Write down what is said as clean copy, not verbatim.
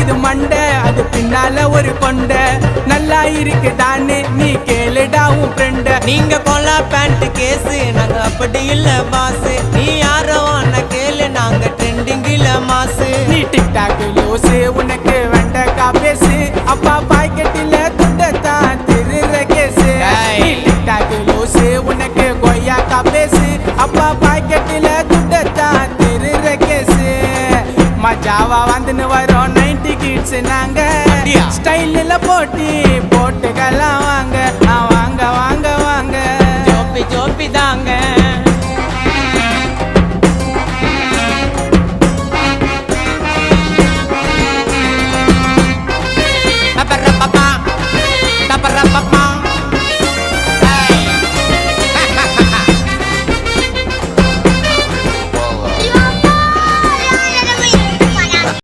இருக்குது மண்டை, அது பின்னால ஒரு கொண்ட. நல்லா இருக்குதான்னு நீ கேளுடா உன் ஃப்ரெண்ட. நீங்க கொலா பேண்ட் கேஸு, நாங்க அப்படி இல்ல பாசு. நீ யாரோ அண்ணா கேளு, நாங்க ட்ரெண்டிங்கில மாசு. நீ டிக்டாக் லூசு, உனக்கு வெண்டக்கா பேசு. அப்பா பாக்கெட்டில துண்டத்தான் திருற கேசு. நீ டிக்டாக் லூசு, உனக்கு கொய்யாக்கா பேசு. அப்பா பாக்கெட்டில துண்டத்தான் திருற கேசு. மஜாவா வந்துன்னு வரோம் 90 கிட்ஸ் நாங்க. ஸ்டைலில் போட்டி போட்டுக்கலாம் வாங்க, வாங்க வாங்க வாங்க. ஜோப்பி ஜோப்பி தாங்க.